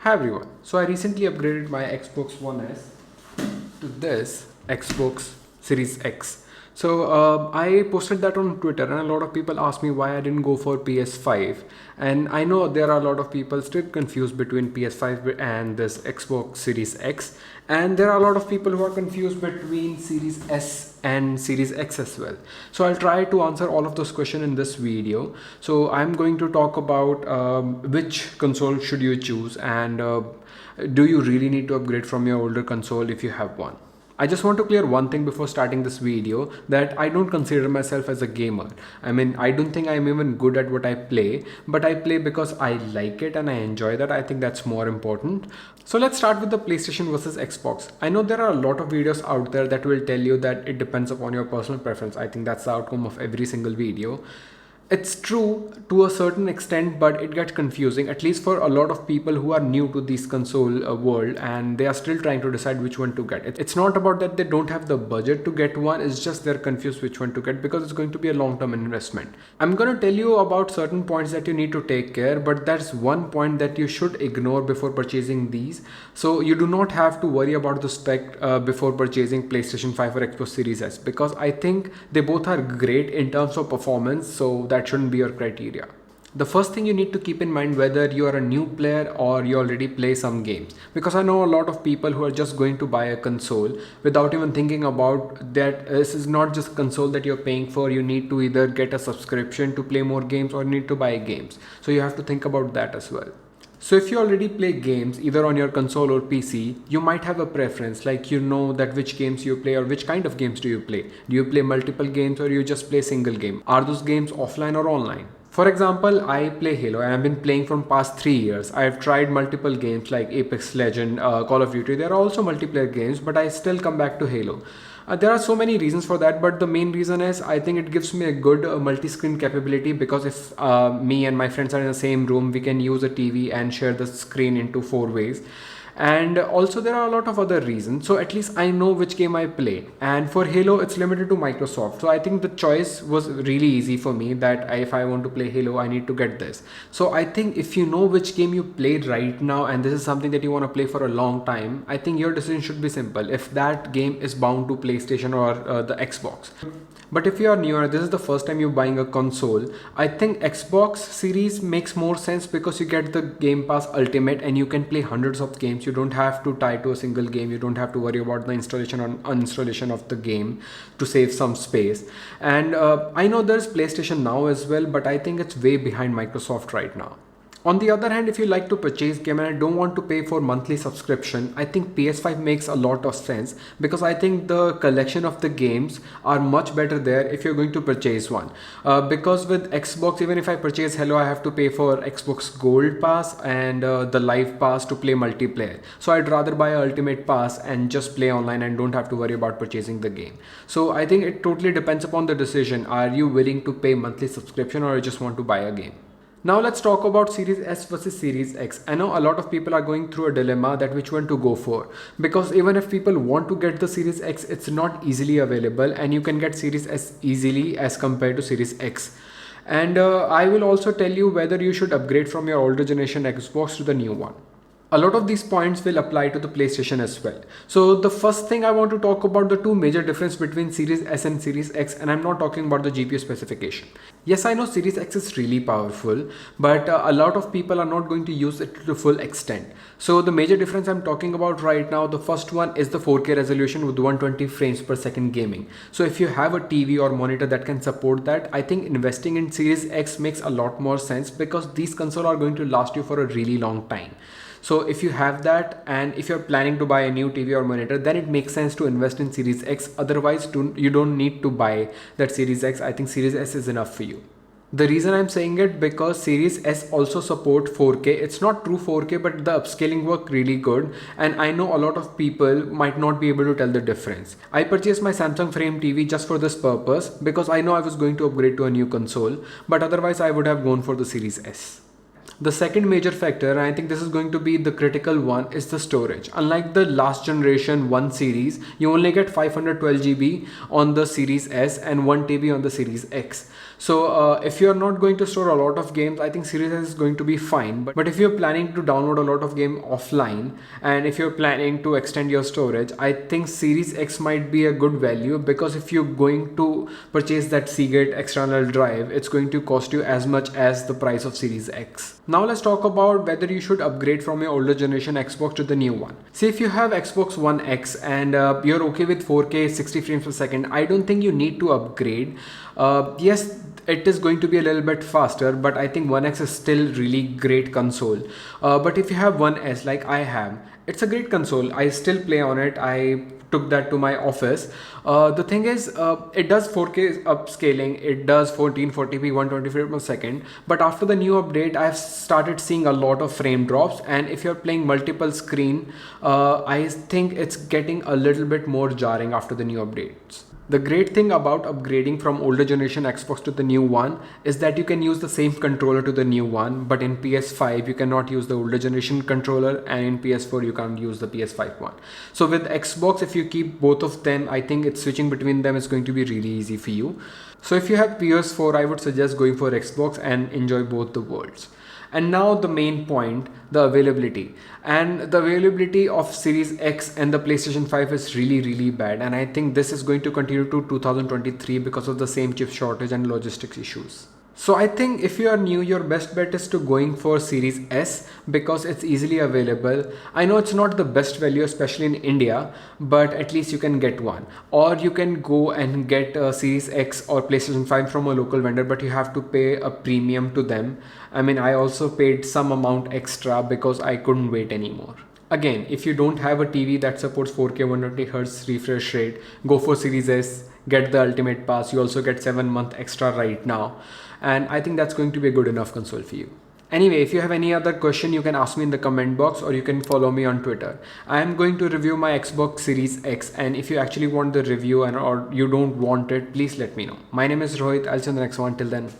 Hi everyone, so I recently upgraded my Xbox One S to this Xbox Series X. So I posted that on Twitter and a lot of people asked me why I didn't go for PS5, and I know there are a lot of people still confused between PS5 and this Xbox Series X, and there are a lot of people who are confused between Series S and Series X as well. So I'll try to answer all of those questions in this video. So I'm going to talk about which console should you choose, and do you really need to upgrade from your older console if you have one. I just want to clear one thing before starting this video, that I don't consider myself as a gamer. I mean, I don't think I'm even good at what I play, but I play because I like it and I enjoy that. I think that's more important. So let's start with the PlayStation versus Xbox. I know there are a lot of videos out there that will tell you that it depends upon your personal preference. I think that's the outcome of every single video. It's true to a certain extent, but it gets confusing, at least for a lot of people who are new to this console world and they are still trying to decide which one to get. It's not about that they don't have the budget to get one, it's just they're confused which one to get because it's going to be a long-term investment. I'm going to tell you about certain points that you need to take care, but that's one point that you should ignore before purchasing these. So you do not have to worry about the spec before purchasing PlayStation 5 or Xbox Series S, because I think they both are great in terms of performance, so that shouldn't be your criteria. The first thing you need to keep in mind whether you are a new player or you already play some games, because I know a lot of people who are just going to buy a console without even thinking about that this is not just a console that you're paying for. You need to either get a subscription to play more games or need to buy games, so you have to think about that as well. So if you already play games either on your console or PC, you might have a preference, like you know that which games you play or which kind of games do you play. Do you play multiple games or you just play single game? Are those games offline or online? For example, I play Halo and I've been playing from past 3 years. I've tried multiple games like Apex Legend, Call of Duty. There are also multiplayer games, but I still come back to Halo. There are so many reasons for that, but the main reason is I think it gives me a good multi-screen capability, because if me and my friends are in the same room, we can use a TV and share the screen into 4 ways. And also there are a lot of other reasons, so at least I know which game I play. And for Halo, it's limited to Microsoft, so I think the choice was really easy for me, that if I want to play Halo, I need to get this. So I think if you know which game you played right now and this is something that you want to play for a long time, I think your decision should be simple, if that game is bound to PlayStation or the Xbox. But if you are newer, this is the first time you're buying a console, I think Xbox Series makes more sense, because you get the Game Pass Ultimate and you can play hundreds of games. You don't have to tie to a single game. You don't have to worry about the installation or uninstallation of the game to save some space. And I know there's PlayStation Now as well, but I think it's way behind Microsoft right now. On the other hand, if you like to purchase game and don't want to pay for monthly subscription, I think PS5 makes a lot of sense, because I think the collection of the games are much better there if you're going to purchase one. Because with Xbox, even if I purchase Halo, I have to pay for Xbox Gold Pass and the Live Pass to play multiplayer. So I'd rather buy a Ultimate Pass and just play online and don't have to worry about purchasing the game. So I think it totally depends upon the decision. Are you willing to pay monthly subscription or you just want to buy a game? Now let's talk about Series S versus Series X. I know a lot of people are going through a dilemma that which one to go for, because even if people want to get the Series X, it's not easily available, and you can get Series S easily as compared to Series X. And I will also tell you whether you should upgrade from your older generation Xbox to the new one. A lot of these points will apply to the PlayStation as well. So the first thing I want to talk about the two major difference between Series S and Series X, and I'm not talking about the GPU specification. Yes, I know Series X is really powerful, but a lot of people are not going to use it to the full extent. So the major difference I'm talking about right now, the first one is the 4K resolution with 120 frames per second gaming. So if you have a TV or monitor that can support that, I think investing in Series X makes a lot more sense, because these consoles are going to last you for a really long time. So if you have that, and if you're planning to buy a new TV or monitor, then it makes sense to invest in Series X. Otherwise, you don't need to buy that Series X. I think Series S is enough for you. The reason I'm saying it, because Series S also support 4K. It's not true 4K, but the upscaling work really good. And I know a lot of people might not be able to tell the difference. I purchased my Samsung Frame TV just for this purpose, because I know I was going to upgrade to a new console, but otherwise I would have gone for the Series S. The second major factor, and I think this is going to be the critical one, is the storage. Unlike the last generation 1 series, you only get 512 GB on the Series S and 1 TB on the Series X. So if you're not going to store a lot of games, I think Series S is going to be fine. But if you're planning to download a lot of game offline, and if you're planning to extend your storage, I think Series X might be a good value, because if you're going to purchase that Seagate external drive, it's going to cost you as much as the price of Series X. Now let's talk about whether you should upgrade from your older generation Xbox to the new one. See, if you have Xbox One X and you're okay with 4K 60 frames per second, I don't think you need to upgrade. Yes, it is going to be a little bit faster, but I think One X is still really great console. But if you have One S like I have, it's a great console. I still play on it. I took that to my office. The thing is, it does 4K upscaling, it does 1440p 120 frames per second, but after the new update I've started seeing a lot of frame drops, and if you're playing multiple screen, I think it's getting a little bit more jarring after the new updates. The great thing about upgrading from older generation Xbox to the new one is that you can use the same controller to the new one, but in PS5 you cannot use the older generation controller, and in PS4 you can't use the PS5 one. So with Xbox, if you keep both of them, I think it's switching between them is going to be really easy for you. So if you have PS4, I would suggest going for Xbox and enjoy both the worlds. And now the main point, the availability. And the availability of Series X and the PlayStation 5 is really bad, and I think this is going to continue to 2023 because of the same chip shortage and logistics issues. So I think if you are new, your best bet is to going for Series S because it's easily available. I know it's not the best value, especially in India, but at least you can get one. Or you can go and get a Series X or PlayStation 5 from a local vendor, but you have to pay a premium to them. I mean, I also paid some amount extra because I couldn't wait anymore. Again, if you don't have a TV that supports 4K 120Hz refresh rate, go for Series S, get the Ultimate Pass. You also get 7 months extra right now. And I think that's going to be a good enough console for you. Anyway, if you have any other question, you can ask me in the comment box, or you can follow me on Twitter. I am going to review my Xbox Series X, and if you actually want the review or you don't want it, please let me know. My name is Rohit. I'll see you in the next one. Till then.